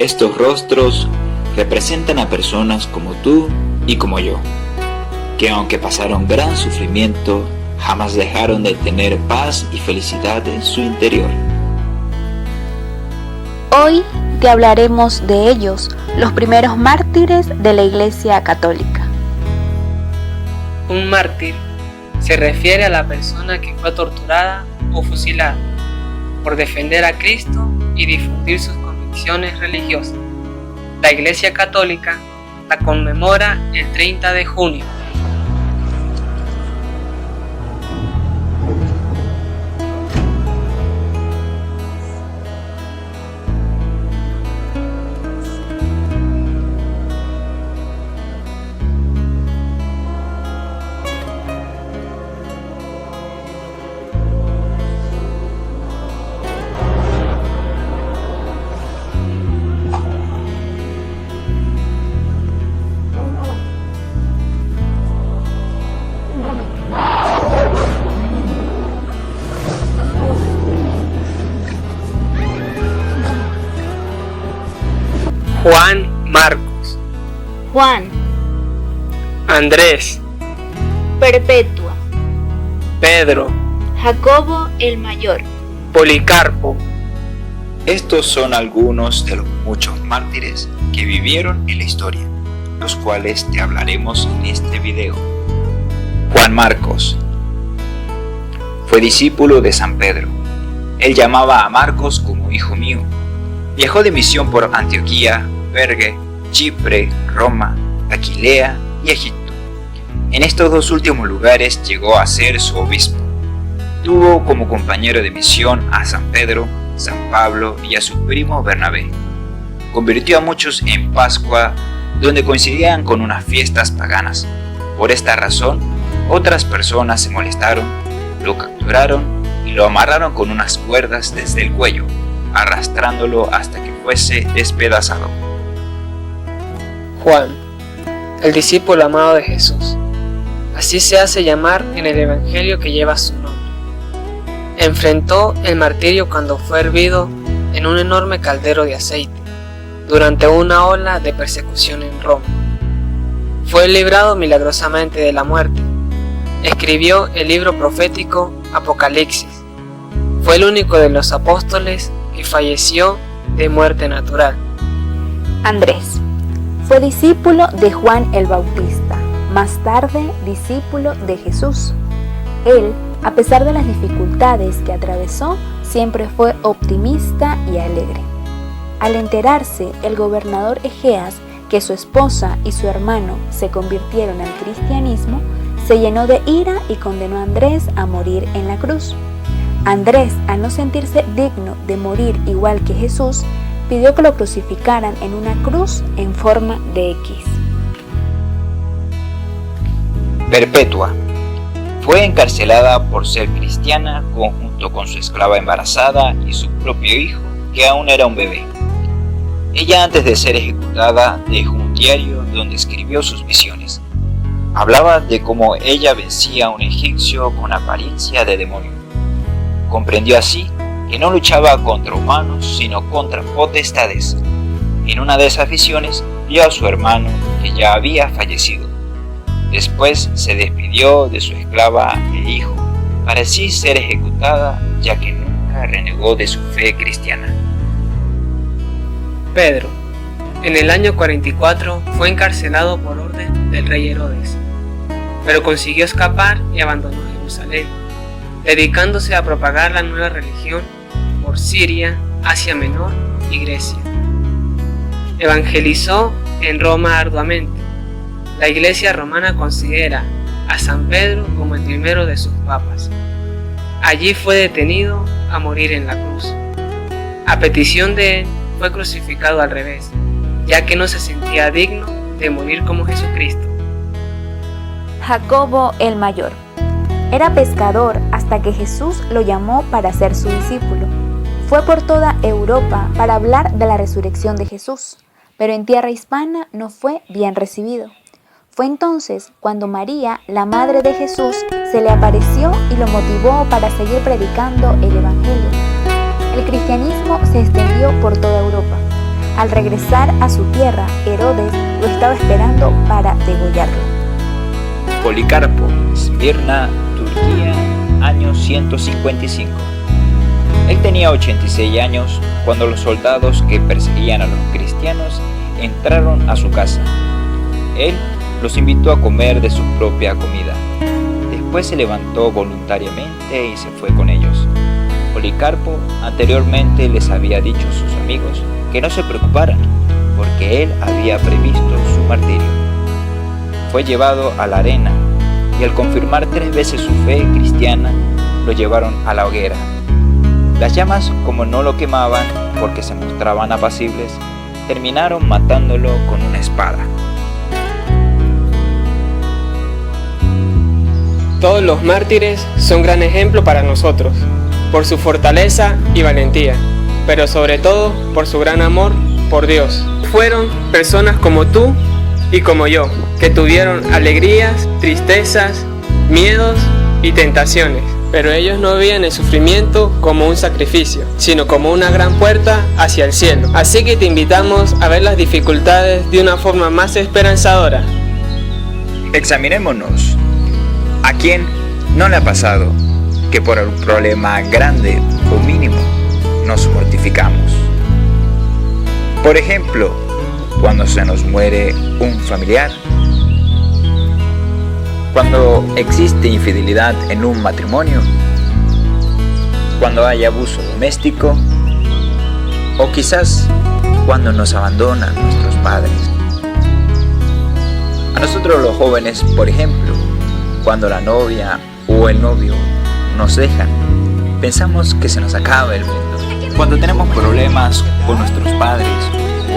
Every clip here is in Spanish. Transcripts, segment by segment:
Estos rostros representan a personas como tú y como yo, que aunque pasaron gran sufrimiento, jamás dejaron de tener paz y felicidad en su interior. Hoy te hablaremos de ellos, los primeros mártires de la Iglesia Católica. Un mártir se refiere a la persona que fue torturada o fusilada por defender a Cristo y difundir sus convicciones religiosas. La Iglesia Católica la conmemora el 30 de junio. Juan Marcos, Juan, Andrés, Perpetua, Pedro, Jacobo el Mayor, Policarpo. Estos son algunos de los muchos mártires que vivieron en la historia, los cuales te hablaremos en este video. Juan Marcos fue discípulo de San Pedro. Él llamaba a Marcos como hijo mío. Viajó de misión por Antioquía, Perge, Chipre, Roma, Aquilea y Egipto. En estos dos últimos lugares llegó a ser su obispo. Tuvo como compañero de misión a San Pedro, San Pablo y a su primo Bernabé. Convirtió a muchos en Pascua, donde coincidían con unas fiestas paganas. Por esta razón, otras personas se molestaron, lo capturaron y lo amarraron con unas cuerdas desde el cuello, arrastrándolo hasta que fuese despedazado. Juan, el discípulo amado de Jesús. Así se hace llamar en el Evangelio que lleva su nombre. Enfrentó el martirio cuando fue hervido en un enorme caldero de aceite, durante una ola de persecución en Roma. Fue librado milagrosamente de la muerte. Escribió el libro profético Apocalipsis. Fue el único de los apóstoles que falleció de muerte natural. Andrés, fue discípulo de Juan el Bautista, más tarde discípulo de Jesús. Él, a pesar de las dificultades que atravesó, siempre fue optimista y alegre. Al enterarse el gobernador Egeas que su esposa y su hermano se convirtieron al cristianismo, se llenó de ira y condenó a Andrés a morir en la cruz. Andrés, al no sentirse digno de morir igual que Jesús, pidió que lo crucificaran en una cruz en forma de X. Perpetua fue encarcelada por ser cristiana junto con su esclava embarazada y su propio hijo, que aún era un bebé. Ella, antes de ser ejecutada, dejó un diario donde escribió sus visiones. Hablaba de cómo ella vencía a un egipcio con apariencia de demonio. Comprendió así que no luchaba contra humanos, sino contra potestades. En una de esas visiones vio a su hermano, que ya había fallecido. Después se despidió de su esclava e hijo, para así ser ejecutada, ya que nunca renegó de su fe cristiana. Pedro, en el año 44, fue encarcelado por orden del rey Herodes, pero consiguió escapar y abandonó Jerusalén, dedicándose a propagar la nueva religión por Siria, Asia Menor y Grecia. Evangelizó en Roma arduamente. La Iglesia romana considera a San Pedro como el primero de sus papas. Allí fue detenido a morir en la cruz. A petición de él, fue crucificado al revés, ya que no se sentía digno de morir como Jesucristo. Jacobo el Mayor. Era pescador hasta que Jesús lo llamó para ser su discípulo. Fue por toda Europa para hablar de la resurrección de Jesús, pero en tierra hispana no fue bien recibido. Fue entonces cuando María, la madre de Jesús, se le apareció y lo motivó para seguir predicando el Evangelio. El cristianismo se extendió por toda Europa. Al regresar a su tierra, Herodes lo estaba esperando para degollarlo. Policarpo, Esmirna, Turquía, año 155. Él tenía 86 años cuando los soldados que perseguían a los cristianos entraron a su casa. Él los invitó a comer de su propia comida. Después se levantó voluntariamente y se fue con ellos. Policarpo anteriormente les había dicho a sus amigos que no se preocuparan, porque él había previsto su martirio. Fue llevado a la arena y al confirmar 3 veces su fe cristiana, lo llevaron a la hoguera. Las llamas, como no lo quemaban porque se mostraban apacibles, terminaron matándolo con una espada. Todos los mártires son gran ejemplo para nosotros, por su fortaleza y valentía, pero sobre todo por su gran amor por Dios. Fueron personas como tú y como yo, que tuvieron alegrías, tristezas, miedos y tentaciones, pero ellos no veían el sufrimiento como un sacrificio, sino como una gran puerta hacia el cielo. Así que te invitamos a ver las dificultades de una forma más esperanzadora. Examinémonos. ¿A quién no le ha pasado que por un problema grande o mínimo nos mortificamos? Por ejemplo, cuando se nos muere un familiar, cuando existe infidelidad en un matrimonio, cuando hay abuso doméstico, o quizás cuando nos abandonan nuestros padres. A nosotros los jóvenes, por ejemplo, cuando la novia o el novio nos dejan, pensamos que se nos acaba el mundo. Cuando tenemos problemas con nuestros padres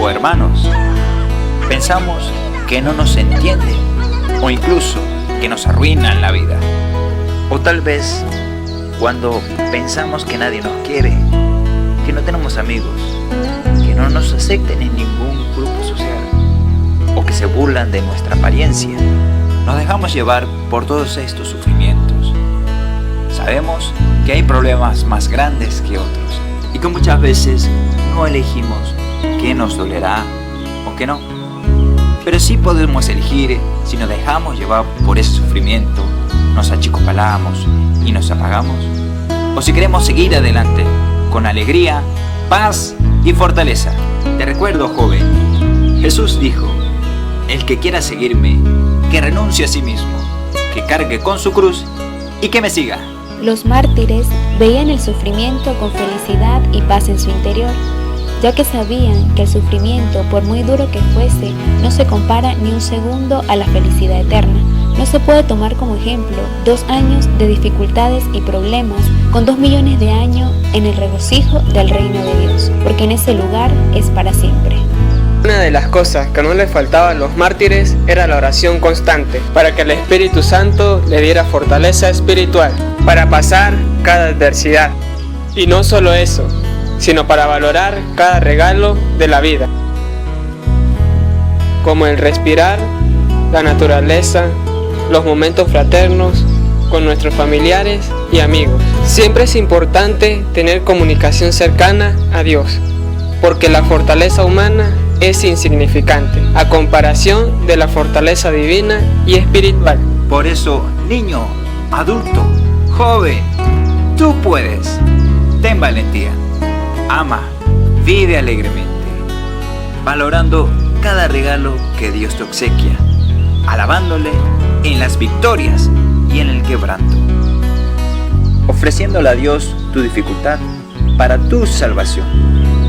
o hermanos, pensamos que no nos entienden o incluso que nos arruinan la vida. O tal vez cuando pensamos que nadie nos quiere, que no tenemos amigos, que no nos acepten en ningún grupo social o que se burlan de nuestra apariencia. Nos dejamos llevar por todos estos sufrimientos. Sabemos que hay problemas más grandes que otros y que muchas veces no elegimos qué nos dolerá o qué no. Pero sí podemos elegir si nos dejamos llevar por ese sufrimiento, nos achicopalamos y nos apagamos, o si queremos seguir adelante con alegría, paz y fortaleza. Te recuerdo, joven, Jesús dijo: el que quiera seguirme, que renuncie a sí mismo, que cargue con su cruz y que me siga. Los mártires veían el sufrimiento con felicidad y paz en su interior, ya que sabían que el sufrimiento, por muy duro que fuese, no se compara ni un segundo a la felicidad eterna. No se puede tomar como ejemplo 2 años de dificultades y problemas con 2 millones de años en el regocijo del reino de Dios, porque en ese lugar es para siempre. Una de las cosas que no les faltaba a los mártires era la oración constante, para que el Espíritu Santo le diera fortaleza espiritual, para pasar cada adversidad. Y no solo eso, sino para valorar cada regalo de la vida, como el respirar, la naturaleza, los momentos fraternos con nuestros familiares y amigos. Siempre es importante tener comunicación cercana a Dios, porque la fortaleza humana es insignificante a comparación de la fortaleza divina y espiritual. Por eso, niño, adulto, joven, tú puedes. Ten valentía. Ama, vive alegremente, valorando cada regalo que Dios te obsequia, alabándole en las victorias y en el quebranto, ofreciéndole a Dios tu dificultad para tu salvación,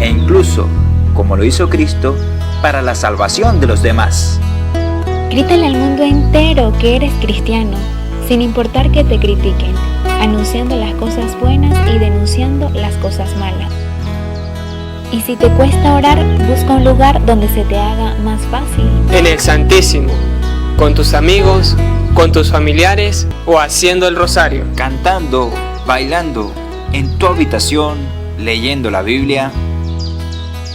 e incluso, como lo hizo Cristo, para la salvación de los demás. Grítale al mundo entero que eres cristiano, sin importar que te critiquen, anunciando las cosas buenas y denunciando las cosas malas. Y si te cuesta orar, busca un lugar donde se te haga más fácil. En el Santísimo, con tus amigos, con tus familiares o haciendo el rosario. Cantando, bailando, en tu habitación, leyendo la Biblia.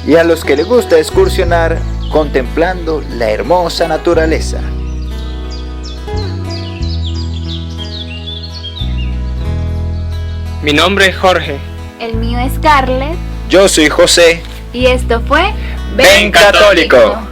Y a los que les gusta excursionar, contemplando la hermosa naturaleza. Mi nombre es Jorge. El mío es Scarlett. Yo soy José. Y esto fue ¡Ven católico!